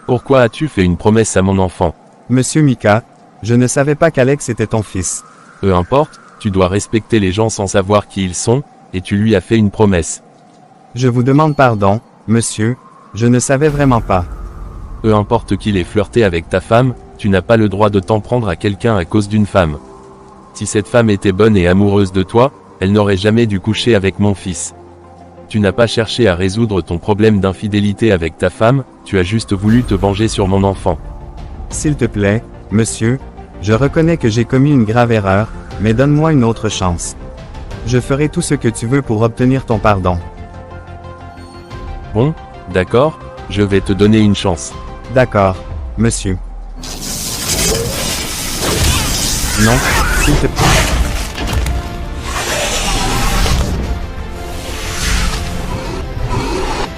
Pourquoi as-tu fait une promesse à mon enfant? Monsieur Mika, je ne savais pas qu'Alex était ton fils. Peu importe, tu dois respecter les gens sans savoir qui ils sont, et tu lui as fait une promesse. Je vous demande pardon, monsieur, je ne savais vraiment pas. Peu importe qu'il ait flirté avec ta femme, tu n'as pas le droit de t'en prendre à quelqu'un à cause d'une femme. Si cette femme était bonne et amoureuse de toi, elle n'aurait jamais dû coucher avec mon fils. Tu n'as pas cherché à résoudre ton problème d'infidélité avec ta femme, tu as juste voulu te venger sur mon enfant. S'il te plaît, monsieur, je reconnais que j'ai commis une grave erreur, mais donne-moi une autre chance. Je ferai tout ce que tu veux pour obtenir ton pardon. Bon, d'accord, je vais te donner une chance. D'accord, monsieur. Non, s'il te plaît.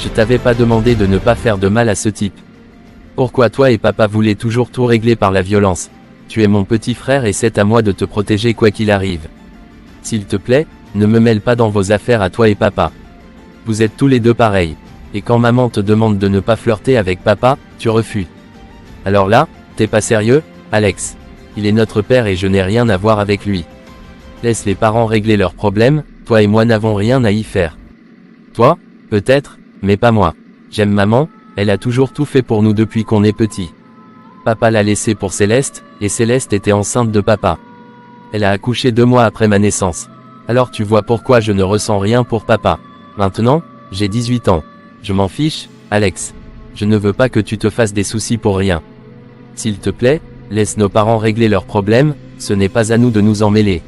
Je t'avais pas demandé de ne pas faire de mal à ce type. Pourquoi toi et papa voulaient toujours tout régler par la violence? Tu es mon petit frère et c'est à moi de te protéger quoi qu'il arrive. S'il te plaît, ne me mêle pas dans vos affaires à toi et papa. Vous êtes tous les deux pareils. Et quand maman te demande de ne pas flirter avec papa, tu refuses. Alors là, t'es pas sérieux, Alex? Il est notre père et je n'ai rien à voir avec lui. Laisse les parents régler leurs problèmes, toi et moi n'avons rien à y faire. Toi, peut-être, mais pas moi. J'aime maman, elle a toujours tout fait pour nous depuis qu'on est petit. Papa l'a laissée pour Céleste, et Céleste était enceinte de papa. Elle a accouché 2 mois après ma naissance. Alors tu vois pourquoi je ne ressens rien pour papa. Maintenant, j'ai 18 ans. Je m'en fiche, Alex. Je ne veux pas que tu te fasses des soucis pour rien. S'il te plaît, laisse nos parents régler leurs problèmes, ce n'est pas à nous de nous en mêler.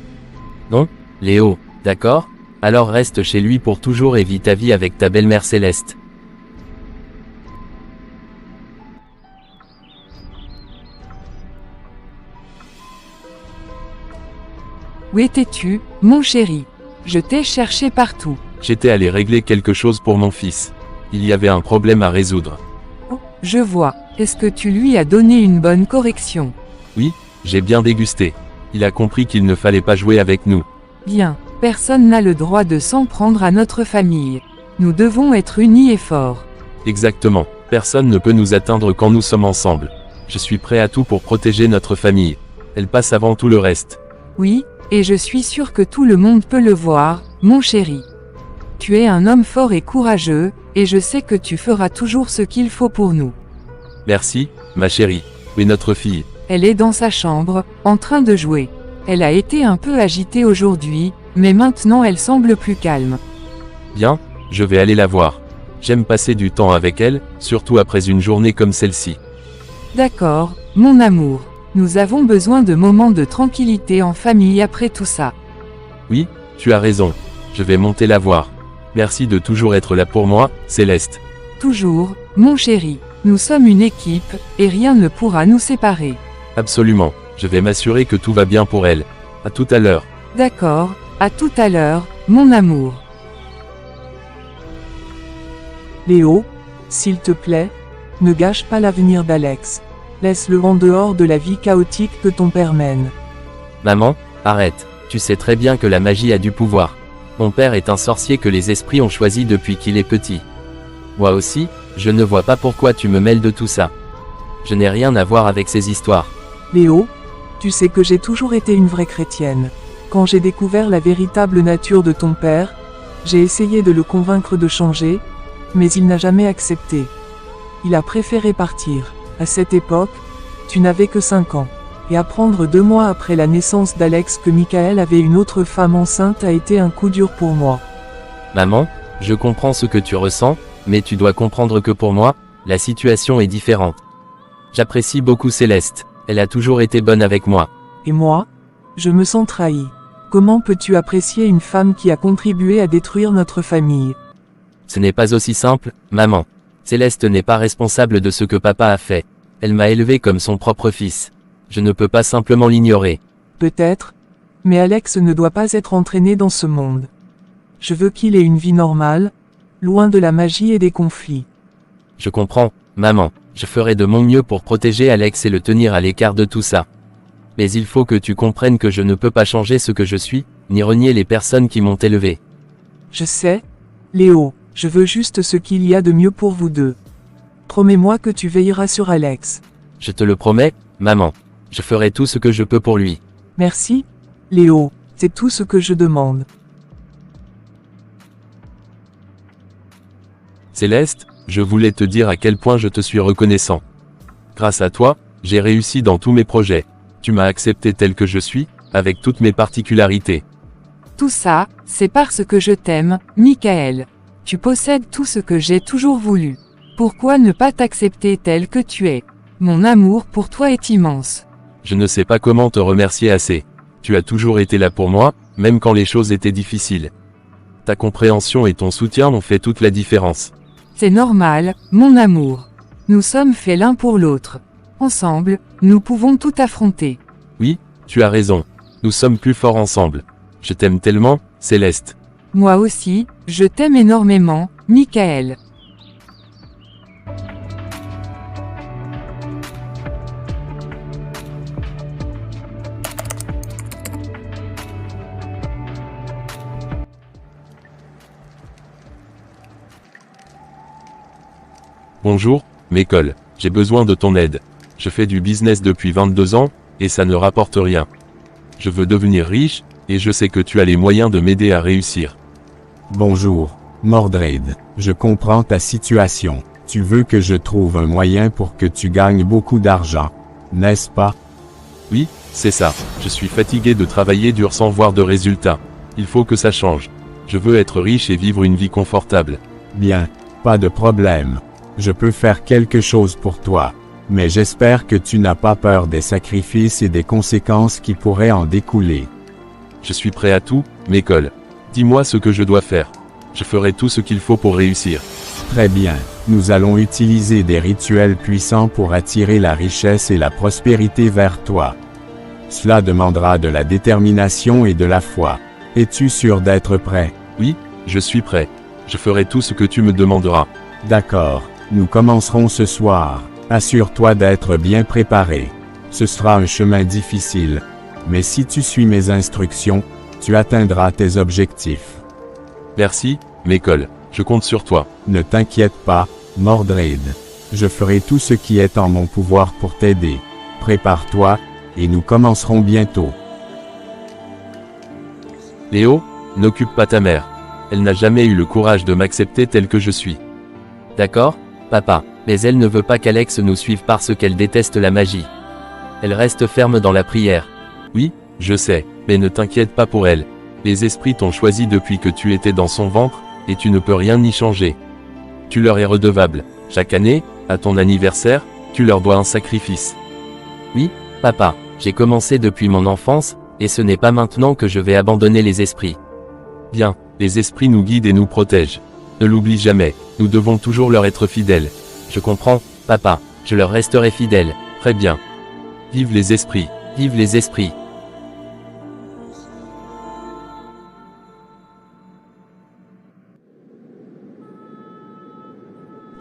Non, Léo, d'accord? Alors reste chez lui pour toujours et vis ta vie avec ta belle-mère Céleste. Où étais-tu, mon chéri? Je t'ai cherché partout. J'étais allé régler quelque chose pour mon fils. Il y avait un problème à résoudre. Oh, je vois. Est-ce que tu lui as donné une bonne correction? Oui, j'ai bien dégusté. Il a compris qu'il ne fallait pas jouer avec nous. Bien. Personne n'a le droit de s'en prendre à notre famille. Nous devons être unis et forts. Exactement. Personne ne peut nous atteindre quand nous sommes ensemble. Je suis prêt à tout pour protéger notre famille. Elle passe avant tout le reste. Oui, et je suis sûr que tout le monde peut le voir, mon chéri. Tu es un homme fort et courageux, et je sais que tu feras toujours ce qu'il faut pour nous. Merci, ma chérie. Oui, notre fille. Elle est dans sa chambre, en train de jouer. Elle a été un peu agitée aujourd'hui, mais maintenant elle semble plus calme. Bien, je vais aller la voir. J'aime passer du temps avec elle, surtout après une journée comme celle-ci. D'accord, mon amour. Nous avons besoin de moments de tranquillité en famille après tout ça. Oui, tu as raison. Je vais monter la voir. Merci de toujours être là pour moi, Céleste. Toujours, mon chéri. Nous sommes une équipe, et rien ne pourra nous séparer. Absolument. Je vais m'assurer que tout va bien pour elle. À tout à l'heure. D'accord, à tout à l'heure, mon amour. Léo, s'il te plaît, ne gâche pas l'avenir d'Alex. Laisse-le en dehors de la vie chaotique que ton père mène. Maman, arrête. Tu sais très bien que la magie a du pouvoir. Mon père est un sorcier que les esprits ont choisi depuis qu'il est petit. Moi aussi, je ne vois pas pourquoi tu me mêles de tout ça. Je n'ai rien à voir avec ces histoires. Léo, tu sais que j'ai toujours été une vraie chrétienne. Quand j'ai découvert la véritable nature de ton père, j'ai essayé de le convaincre de changer, mais il n'a jamais accepté. Il a préféré partir. À cette époque, tu n'avais que 5 ans. Et apprendre 2 mois après la naissance d'Alex que Michael avait une autre femme enceinte a été un coup dur pour moi. Maman, je comprends ce que tu ressens, mais tu dois comprendre que pour moi, la situation est différente. J'apprécie beaucoup Céleste. Elle a toujours été bonne avec moi. Et moi, je me sens trahi. Comment peux-tu apprécier une femme qui a contribué à détruire notre famille? Ce n'est pas aussi simple, maman. Céleste n'est pas responsable de ce que papa a fait. Elle m'a élevé comme son propre fils. Je ne peux pas simplement l'ignorer. Peut-être, mais Alex ne doit pas être entraîné dans ce monde. Je veux qu'il ait une vie normale, loin de la magie et des conflits. Je comprends, maman. Je ferai de mon mieux pour protéger Alex et le tenir à l'écart de tout ça. Mais il faut que tu comprennes que je ne peux pas changer ce que je suis, ni renier les personnes qui m'ont élevé. Je sais, Léo, je veux juste ce qu'il y a de mieux pour vous deux. Promets-moi que tu veilleras sur Alex. Je te le promets, maman. Je ferai tout ce que je peux pour lui. Merci, Léo, c'est tout ce que je demande. Céleste, je voulais te dire à quel point je te suis reconnaissant. Grâce à toi, j'ai réussi dans tous mes projets. Tu m'as accepté tel que je suis, avec toutes mes particularités. Tout ça, c'est parce que je t'aime, Michael. Tu possèdes tout ce que j'ai toujours voulu. Pourquoi ne pas t'accepter tel que tu es? Mon amour pour toi est immense. Je ne sais pas comment te remercier assez. Tu as toujours été là pour moi, même quand les choses étaient difficiles. Ta compréhension et ton soutien ont fait toute la différence. C'est normal, mon amour. Nous sommes faits l'un pour l'autre. Ensemble, nous pouvons tout affronter. Oui, tu as raison. Nous sommes plus forts ensemble. Je t'aime tellement, Céleste. Moi aussi, je t'aime énormément, Michael. Bonjour, Michael. J'ai besoin de ton aide. Je fais du business depuis 22 ans, et ça ne rapporte rien. Je veux devenir riche, et je sais que tu as les moyens de m'aider à réussir. Bonjour, Mordred. Je comprends ta situation. Tu veux que je trouve un moyen pour que tu gagnes beaucoup d'argent, n'est-ce pas? Oui, c'est ça. Je suis fatigué de travailler dur sans voir de résultats. Il faut que ça change. Je veux être riche et vivre une vie confortable. Bien, pas de problème. Je peux faire quelque chose pour toi. Mais j'espère que tu n'as pas peur des sacrifices et des conséquences qui pourraient en découler. Je suis prêt à tout, Michael. Dis-moi ce que je dois faire. Je ferai tout ce qu'il faut pour réussir. Très bien. Nous allons utiliser des rituels puissants pour attirer la richesse et la prospérité vers toi. Cela demandera de la détermination et de la foi. Es-tu sûr d'être prêt? Oui, je suis prêt. Je ferai tout ce que tu me demanderas. D'accord. Nous commencerons ce soir. Assure-toi d'être bien préparé. Ce sera un chemin difficile. Mais si tu suis mes instructions, tu atteindras tes objectifs. Merci, Michael. Je compte sur toi. Ne t'inquiète pas, Mordred. Je ferai tout ce qui est en mon pouvoir pour t'aider. Prépare-toi, et nous commencerons bientôt. Léo, n'occupe pas ta mère. Elle n'a jamais eu le courage de m'accepter tel que je suis. D'accord, papa, mais elle ne veut pas qu'Alex nous suive parce qu'elle déteste la magie. Elle reste ferme dans la prière. Oui, je sais, mais ne t'inquiète pas pour elle. Les esprits t'ont choisi depuis que tu étais dans son ventre, et tu ne peux rien y changer. Tu leur es redevable. Chaque année, à ton anniversaire, tu leur dois un sacrifice. Oui, papa, j'ai commencé depuis mon enfance, et ce n'est pas maintenant que je vais abandonner les esprits. Bien, les esprits nous guident et nous protègent. Ne l'oublie jamais, nous devons toujours leur être fidèles. Je comprends, papa, je leur resterai fidèle. Très bien. Vive les esprits, vive les esprits.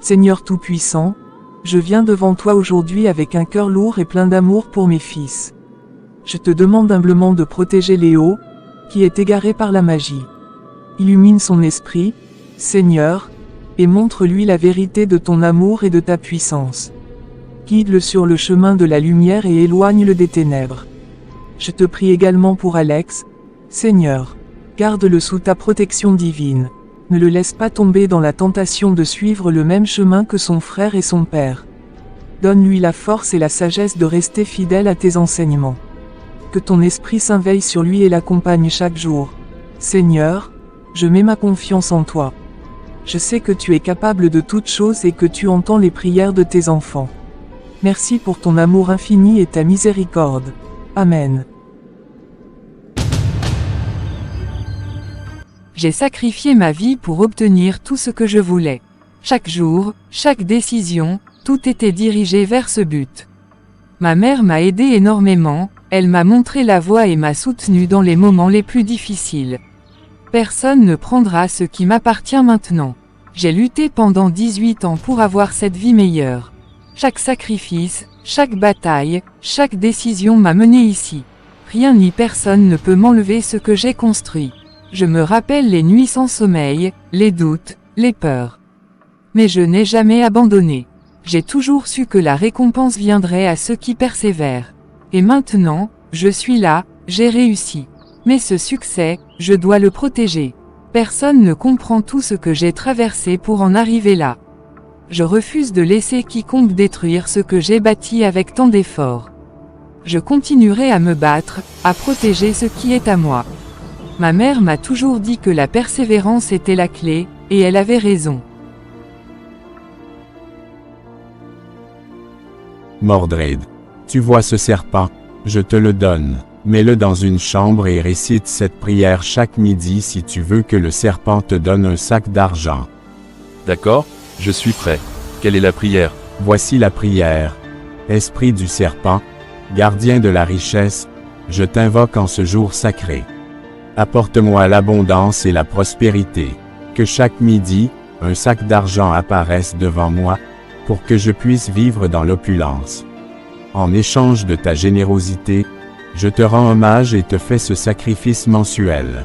Seigneur Tout-Puissant, je viens devant toi aujourd'hui avec un cœur lourd et plein d'amour pour mes fils. Je te demande humblement de protéger Léo, qui est égaré par la magie. Illumine son esprit, Seigneur, et montre-lui la vérité de ton amour et de ta puissance. Guide-le sur le chemin de la lumière et éloigne-le des ténèbres. Je te prie également pour Alex, Seigneur. Garde-le sous ta protection divine. Ne le laisse pas tomber dans la tentation de suivre le même chemin que son frère et son père. Donne-lui la force et la sagesse de rester fidèle à tes enseignements. Que ton Esprit Saint veille sur lui et l'accompagne chaque jour. Seigneur, je mets ma confiance en toi. Je sais que tu es capable de toutes choses et que tu entends les prières de tes enfants. Merci pour ton amour infini et ta miséricorde. Amen. J'ai sacrifié ma vie pour obtenir tout ce que je voulais. Chaque jour, chaque décision, tout était dirigé vers ce but. Ma mère m'a aidé énormément, elle m'a montré la voie et m'a soutenu dans les moments les plus difficiles. Personne ne prendra ce qui m'appartient maintenant. J'ai lutté pendant 18 ans pour avoir cette vie meilleure. Chaque sacrifice, chaque bataille, chaque décision m'a mené ici. Rien ni personne ne peut m'enlever ce que j'ai construit. Je me rappelle les nuits sans sommeil, les doutes, les peurs. Mais je n'ai jamais abandonné. J'ai toujours su que la récompense viendrait à ceux qui persévèrent. Et maintenant, je suis là, j'ai réussi. Mais ce succès, je dois le protéger. Personne ne comprend tout ce que j'ai traversé pour en arriver là. Je refuse de laisser quiconque détruire ce que j'ai bâti avec tant d'efforts. Je continuerai à me battre, à protéger ce qui est à moi. Ma mère m'a toujours dit que la persévérance était la clé, et elle avait raison. Mordred. Tu vois ce serpent? Je te le donne. Mets-le dans une chambre et récite cette prière chaque midi si tu veux que le serpent te donne un sac d'argent. D'accord, je suis prêt. Quelle est la prière? Voici la prière. Esprit du serpent, gardien de la richesse, je t'invoque en ce jour sacré. Apporte-moi l'abondance et la prospérité. Que chaque midi, un sac d'argent apparaisse devant moi, pour que je puisse vivre dans l'opulence. En échange de ta générosité, je te rends hommage et te fais ce sacrifice mensuel.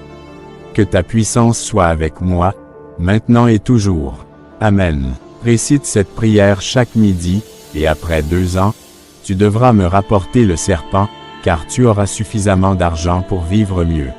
Que ta puissance soit avec moi, maintenant et toujours. Amen. Récite cette prière chaque midi, et après 2 ans, tu devras me rapporter le serpent, car tu auras suffisamment d'argent pour vivre mieux.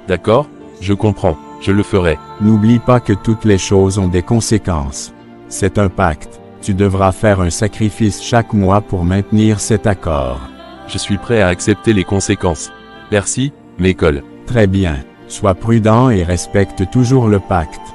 D'accord, je comprends, je le ferai. N'oublie pas que toutes les choses ont des conséquences. C'est un pacte. Tu devras faire un sacrifice chaque mois pour maintenir cet accord. Je suis prêt à accepter les conséquences. Merci, M'École. Très bien. Sois prudent et respecte toujours le pacte.